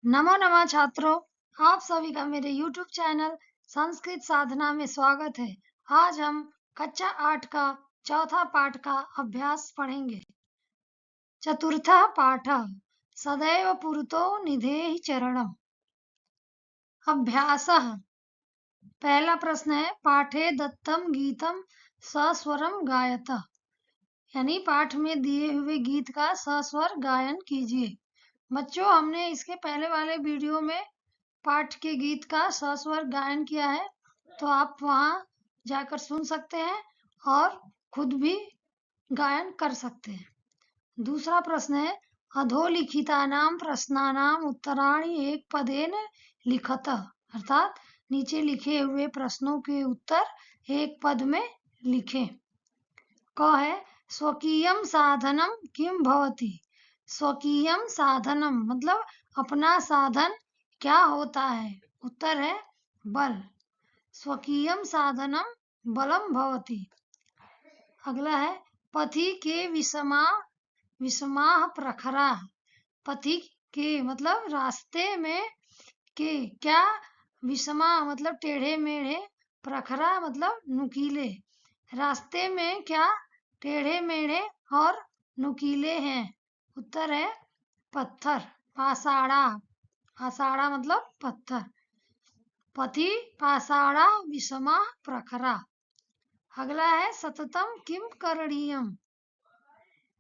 नमो नमः छात्रों, आप सभी का मेरे YouTube चैनल संस्कृत साधना में स्वागत है। आज हम कक्षा 8 का चौथा पाठ का अभ्यास पढ़ेंगे। चतुर्थः पाठः सदैव पुरतो निधेहि चरणम्। अभ्यासः। पहला प्रश्न है, पाठे दत्तम गीतम सस्वरम गायत, यानी पाठ में दिए हुए गीत का सस्वर गायन कीजिए। बच्चों, हमने इसके पहले वाले वीडियो में पाठ के गीत का सस्वर गायन किया है, तो आप वहां जाकर सुन सकते हैं और खुद भी गायन कर सकते हैं। दूसरा प्रश्न है, अधोलिखितानां प्रश्नानां उत्तराणि एक पदेन लिखत, अर्थात नीचे लिखे हुए प्रश्नों के उत्तर एक पद में लिखें। क है, स्वकीयम साधनम किम भवति। स्वकीयम साधनम मतलब अपना साधन क्या होता है? उत्तर है बल। स्वकीयम साधनम बलम भवति। अगला है, पथि के विषमाः प्रखरा। पथि के मतलब रास्ते में, के क्या, विषमा मतलब टेढ़े मेढ़े, प्रखरा मतलब नुकीले। रास्ते में क्या टेढ़े मेढ़े और नुकीले हैं? उत्तर है पत्थर, पाषाणा। पाषाणा मतलब पत्थर। पथि पाषाणा विषमा प्रखरा। अगला है, सततम किम करणीयम।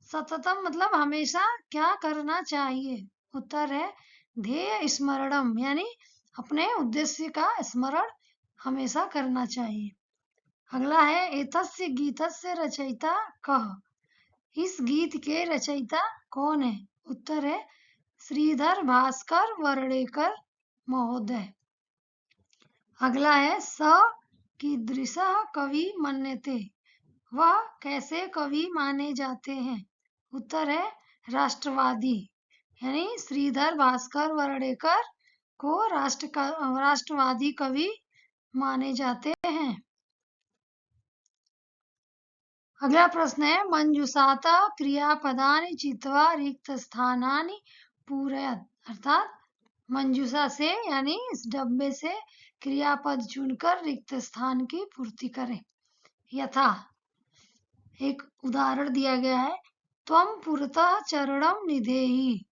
सततम मतलब हमेशा क्या करना चाहिए? उत्तर है ध्येय स्मरणम, यानी अपने उद्देश्य का स्मरण हमेशा करना चाहिए। अगला है, एतस्य गीतस्य रचयिता कः। इस गीत के रचयिता कौन है? उत्तर है श्रीधर भास्कर वर्डेकर महोदय। अगला है, स कीदृशः कवि मन्यते। वह कैसे कवि माने जाते हैं? उत्तर है राष्ट्रवादी, यानी श्रीधर भास्कर वर्डेकर को राष्ट्रवादी कवि माने जाते हैं। अगला प्रश्न है, मंजूषाता क्रियापदानि चित्वा रिक्त स्थानानि पूरयत, अर्थात मंजूषा से यानी इस डब्बे से क्रियापद चुनकर रिक्त स्थान की पूर्ति करें। यथा, एक उदाहरण दिया गया है, त्वं पुरतः चरणम निधेहि।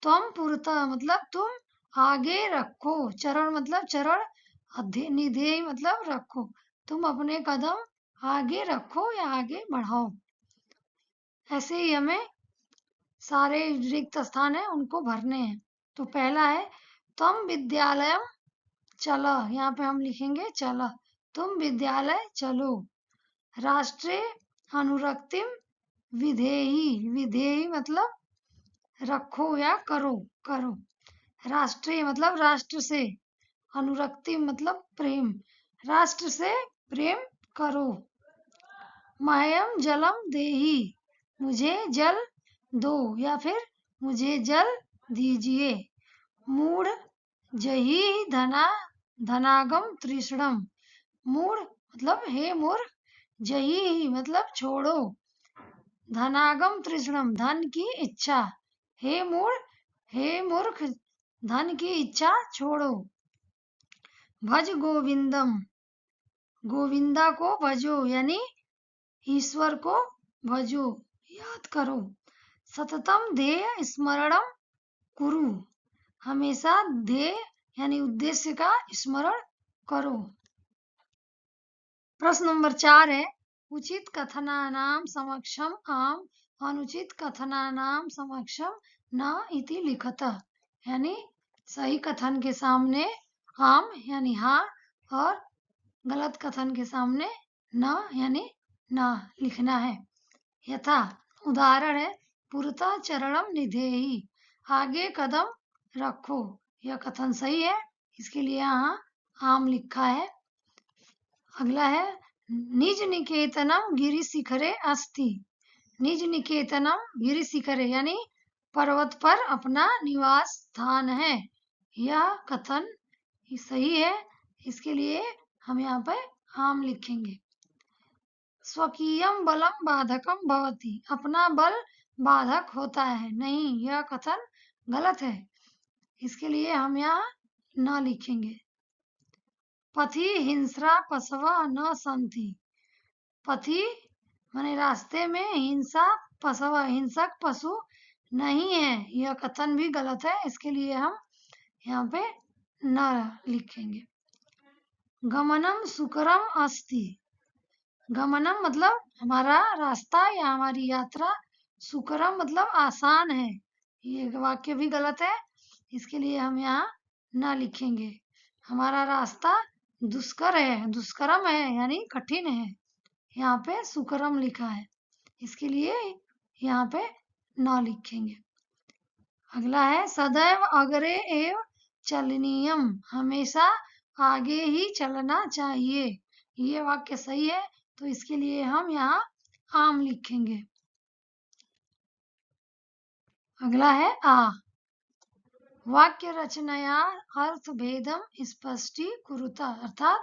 त्वं पुरतः मतलब तुम आगे रखो, चरण मतलब चरण, निधेहि मतलब रखो, तुम अपने कदम आगे रखो या आगे बढ़ाओ। ऐसे ही हमें सारे रिक्त स्थान है उनको भरने हैं। तो पहला है, तुम विद्यालयम चल, यहाँ पे हम लिखेंगे चल, तुम विद्यालय चलो। राष्ट्रीय अनुरक्तिम विधेहि। विधेहि मतलब रखो या करो, करो। राष्ट्रीय मतलब राष्ट्र से, अनुरक्ति मतलब प्रेम, राष्ट्र से प्रेम करो। मह्यम जलम देहि, मुझे जल दो या फिर मुझे जल दीजिए। मूढ़ जहि धनागम तृष्णम। मूढ़ मतलब हे मूर्ख, जहि मतलब छोड़ो, धनागम तृष्णम धन की इच्छा। हे मूर्ख धन की इच्छा छोड़ो। भज गोविंदम, गोविंदा को भजो, यानी ईश्वर को भजो, याद करो। सततम ध्येय स्मरणम कुरु, हमेशा ध्येय यानी उद्देश्य का स्मरण करो। प्रश्न नंबर 4 है, उचित कथनानां समक्षम आम, अनुचित कथनानां समक्षम न इति लिखत, यानी सही कथन के सामने आम यानी हाँ और गलत कथन के सामने न यानी ना लिखना है। यथा, उदाहरण है, पुरतः चरणम निधेहि, आगे कदम रखो। यह कथन सही है, इसके लिए यहाँ आम लिखा है। अगला है, निज निकेतनम गिरि शिखरे अस्ति। निज निकेतनम गिरि शिखरे यानी पर्वत पर अपना निवास स्थान है। यह कथन सही है, इसके लिए हम यहाँ पे आम लिखेंगे। स्वकीयम बलम बाधकम भवति, अपना बल बाधक होता है, नहीं, यह कथन गलत है, इसके लिए हम यहाँ न लिखेंगे। पथि हिंस्रा पशव न संति। पथि माने रास्ते में, हिंसा पशव हिंसक पशु नहीं है, यह कथन भी गलत है, इसके लिए हम यहाँ पे न लिखेंगे। गमनम सुकरम अस्ति। गमनम मतलब हमारा रास्ता या हमारी यात्रा, सुकरम मतलब आसान है, ये वाक्य भी गलत है, इसके लिए हम यहाँ न लिखेंगे। हमारा रास्ता दुष्कर है, दुष्करम है यानी कठिन है, यहाँ पे सुकरम लिखा है, इसके लिए यहाँ पे न लिखेंगे। अगला है सदैव अग्रे एव चलनीयम। हमेशा आगे ही चलना चाहिए, ये वाक्य सही है, तो इसके लिए हम यहाँ आम लिखेंगे। अगला है आ। वाक्य रचनाया अर्थ भेदम स्पष्टीकुरुता। अर्थात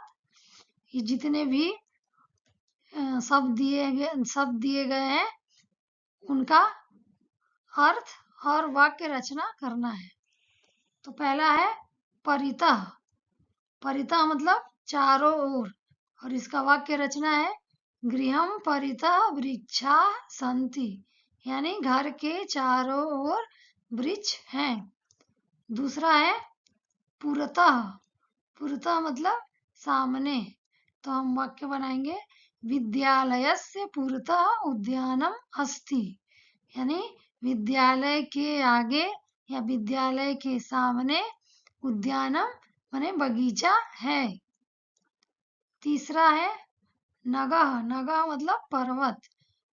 ये जितने भी शब्द दिए गए हैं उनका अर्थ और वाक्य रचना करना है। तो पहला है परितः। परितः मतलब चारों ओर, और इसका वाक्य रचना है गृहम परितः वृक्षा सन्ति, यानी घर के चारों ओर वृक्ष हैं। दूसरा है पुरतः। पुरतः मतलब सामने, तो हम वाक्य बनाएंगे विद्यालयस्य पुरतः उद्यानम अस्ति, यानी विद्यालय के आगे या विद्यालय के सामने उद्यानम माने बगीचा है। तीसरा है नगः। नगः मतलब पर्वत,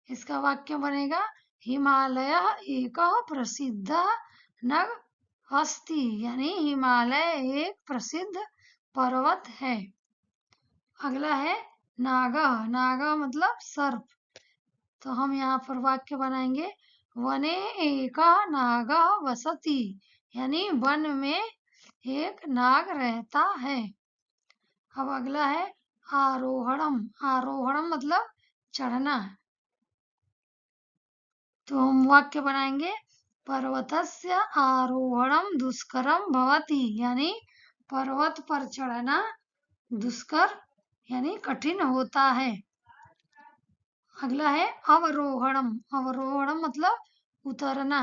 इसका वाक्य बनेगा हिमालय एक प्रसिद्ध नग अस्ति, यानी हिमालय एक प्रसिद्ध पर्वत है। अगला है नागः। नागः मतलब सर्प, तो हम यहाँ पर वाक्य बनाएंगे वने एकः नागः वसति, यानी वन में एक नाग रहता है। अब अगला है आरोहणम। आरोहणम मतलब चढ़ना, तो हम वाक्य बनाएंगे पर्वतस्य आरोहणम दुष्करम भवति, यानी पर्वत पर चढ़ना दुष्कर यानी कठिन होता है। अगला है अवरोहणम। अवरोहणम मतलब उतरना।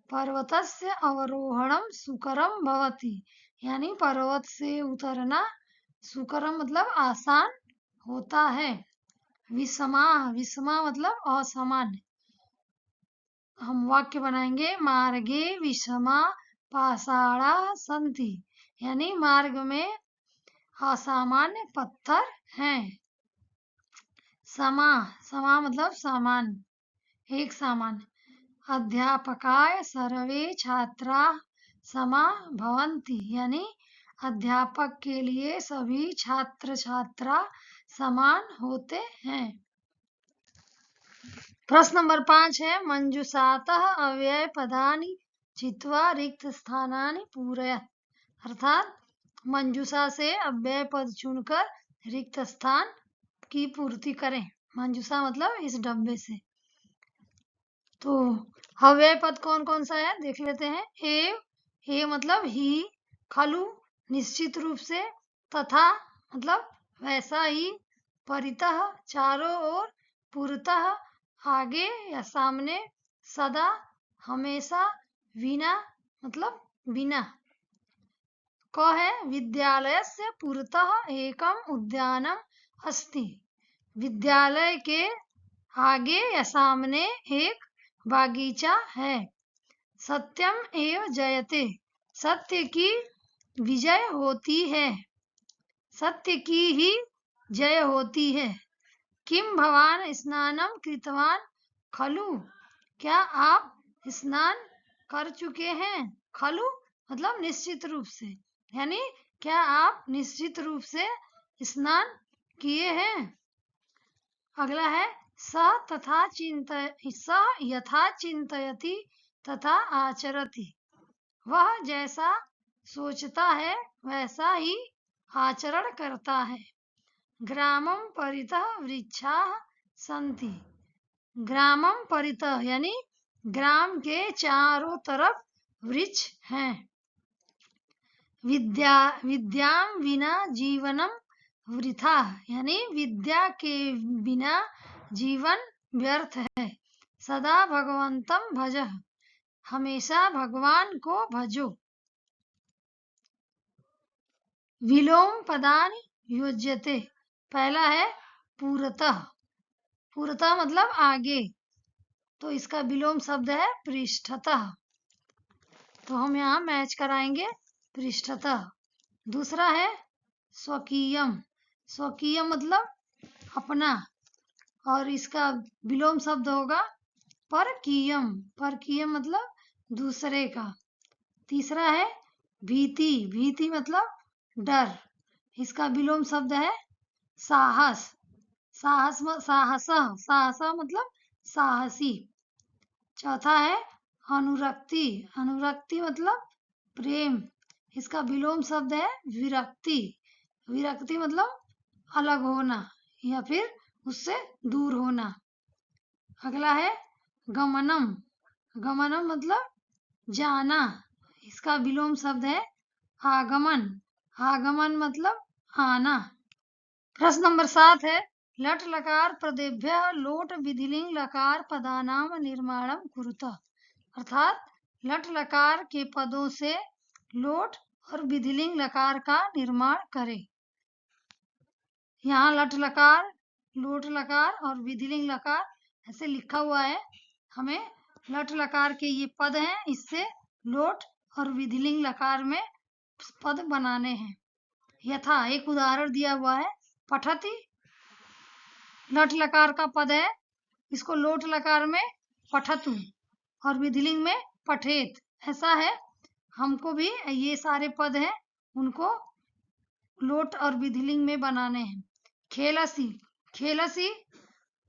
पर्वतस्य अवरोहणम सुकरम भवति, यानी पर्वत से उतरना सुकरम मतलब आसान होता है। विषमा। विषमा मतलब असामान्य, हम वाक्य बनाएंगे मार्गे विषमा पाषाणा सन्ति, यानी मार्ग में असामान्य पत्थर हैं। समा। समा मतलब सामान, एक सामान। अध्यापकाय सर्वे छात्रा समा भवन्ति, यानी अध्यापक के लिए सभी छात्र छात्रा समान होते हैं। प्रश्न नंबर 5 है मंजुषातः अव्यय पदानि चित्वा रिक्त स्थानानि पूरयत्। अर्थात मंजुषा से अव्यय पद चुनकर रिक्त स्थान की पूर्ति करें। मंजुषा मतलब इस डब्बे से। तो अव्यय पद कौन कौन सा है देख लेते हैं। ए मतलब ही, खलु निश्चित रूप से, तथा मतलब वैसा ही, परितः चारों ओर, पुरतः आगे या सामने, सदा हमेशा, विना मतलब बिना। क है विद्यालयस्य पुरतः एकम उद्यानम अस्ति, विद्यालय के आगे या सामने एक बागीचा है। सत्यम एव जयते, सत्य की विजय होती है, सत्य की ही जय होती है। किम भवान स्नानम कृतवान खलु, क्या आप स्नान कर चुके हैं। खलु मतलब निश्चित रूप से, यानी क्या आप निश्चित रूप से स्नान किए हैं। अगला है स तथा स यथा चिंतयति तथा आचरति, वह जैसा सोचता है वैसा ही आचरण करता है। ग्रामम परितः वृक्षाः सन्ति, ग्रामम परितः यानी ग्राम के चारों तरफ वृक्ष हैं। विद्याम विना जीवनम वृथा, यानी विद्या के बिना जीवन व्यर्थ है। सदा भगवंतम भजः, हमेशा भगवान को भजो। विलोम पदानि योज्यते, पहला है पूर्वतः, पूर्वतः मतलब आगे, तो इसका विलोम शब्द है पृष्ठतः, तो हम यहाँ मैच कराएंगे पृष्ठतः। दूसरा है स्वकीयम, स्वकीयम मतलब अपना, और इसका विलोम शब्द होगा परकीयम, परकीयम मतलब दूसरे का। तीसरा है भीति, भीति मतलब डर, इसका विलोम शब्द है साहस, साहस साहस, साहस मतलब साहसी। चौथा है अनुरक्ति, अनुरक्ति मतलब प्रेम, इसका विलोम शब्द है विरक्ति, विरक्ति मतलब अलग होना या फिर उससे दूर होना। अगला है गमनम, गमनम मतलब जाना, इसका विलोम शब्द है आगमन, आगमन मतलब आना। प्रश्न नंबर 7 है लट लकार पदेभ्य लोट विधिलिंग लकार पदानाम निर्माणम कुरुतः, अर्थात लट लकार के पदों से लोट और विधिलिंग लकार का निर्माण करें। यहाँ लट लकार, लोट लकार और विधिलिंग लकार ऐसे लिखा हुआ है, हमें लट लकार के ये पद हैं, इससे लोट और विधिलिंग लकार में पद बनाने हैं। यथा, एक उदाहरण दिया हुआ है, पठति, लट लकार का पद है, इसको लोट लकार में पठतु और विधिलिंग में पठेत, ऐसा है। हमको भी ये सारे पद हैं, उनको लोट और विधिलिंग में बनाने हैं। खेलसी, खेलसी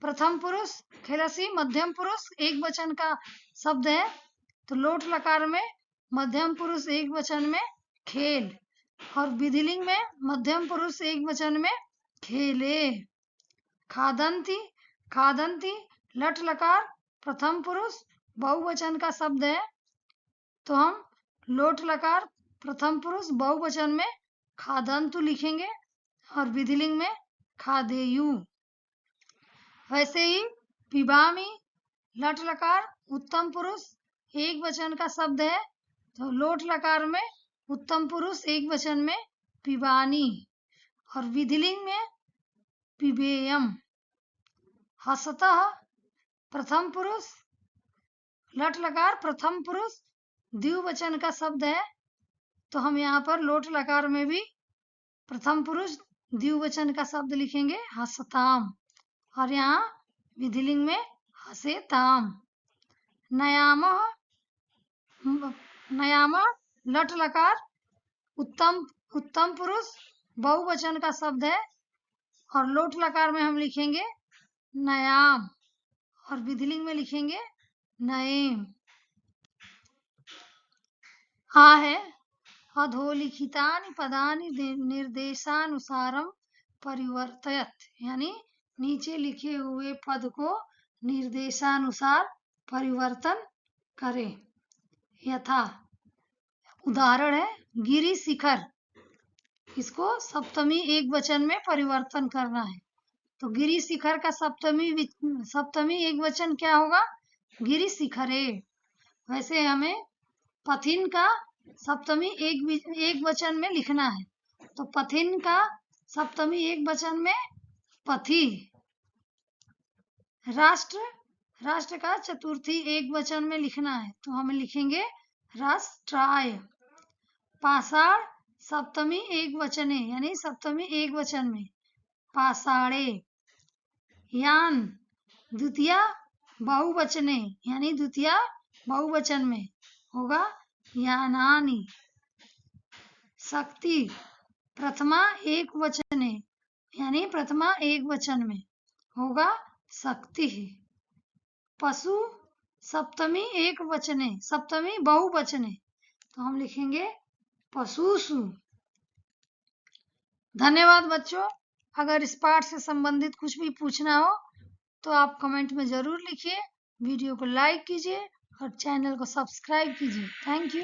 प्रथम पुरुष, खेलसी मध्यम पुरुष एक वचन का शब्द है, तो लोट लकार में मध्यम पुरुष एक वचन में खेल, और विधिलिंग में मध्यम पुरुष एक वचन में खेले। खादंती, खादंती लट लकार प्रथम पुरुष बहुवचन का शब्द है, तो हम लोट लकार प्रथम पुरुष बहुवचन में खादंतु लिखेंगे और विधिलिंग में खादेयु। वैसे ही पिबामी लट लकार उत्तम पुरुष एक वचन का शब्द है, तो लोट लकार में उत्तम पुरुष एक वचन में पिबानी और विधिलिंग में पिबेयम। हसतः प्रथम पुरुष लट लकार प्रथम पुरुष द्विवचन का शब्द है, तो हम यहाँ पर लोट लकार में भी प्रथम पुरुष द्विवचन का शब्द लिखेंगे हसताम, और यहाँ विधिलिंग में हसेताम। नयाम, नयाम लट लकार उत्तम पुरुष बहुवचन का शब्द है, और लोट लकार में हम लिखेंगे नयाम और विधिलिंग में लिखेंगे नएम। हाँ है अधोलिखितानि पदानि निर्देशानुसारम परिवर्तयत, यानी नीचे लिखे हुए पद को निर्देशानुसार परिवर्तन करें। यथा, उदाहरण है गिरि शिखर, इसको सप्तमी एक वचन में परिवर्तन करना है, तो गिरि शिखर का सप्तमी एक वचन क्या होगा, गिरि शिखरे। वैसे हमें पथिन का सप्तमी एक वचन में लिखना है, तो पथिन का सप्तमी एक वचन में पथि। राष्ट्र, राष्ट्र का चतुर्थी एक वचन में लिखना है, तो हम लिखेंगे राष्ट्राय। पाषाण सप्तमी एक वचने, यानी सप्तमी एक वचन में पाषाणे। यान द्वितीया बहुवचने, यानी द्वितीया बहुवचन में होगा यानानि। शक्ति प्रथमा एक वचने, यानी प्रथमा एक वचन में होगा शक्ति। पशु सप्तमी एक वचने, सप्तमी बहुवचने, तो हम लिखेंगे पशुषु। धन्यवाद बच्चों। अगर इस पाठ से संबंधित कुछ भी पूछना हो तो आप कमेंट में जरूर लिखिए, वीडियो को लाइक कीजिए और चैनल को सब्सक्राइब कीजिए। Thank you.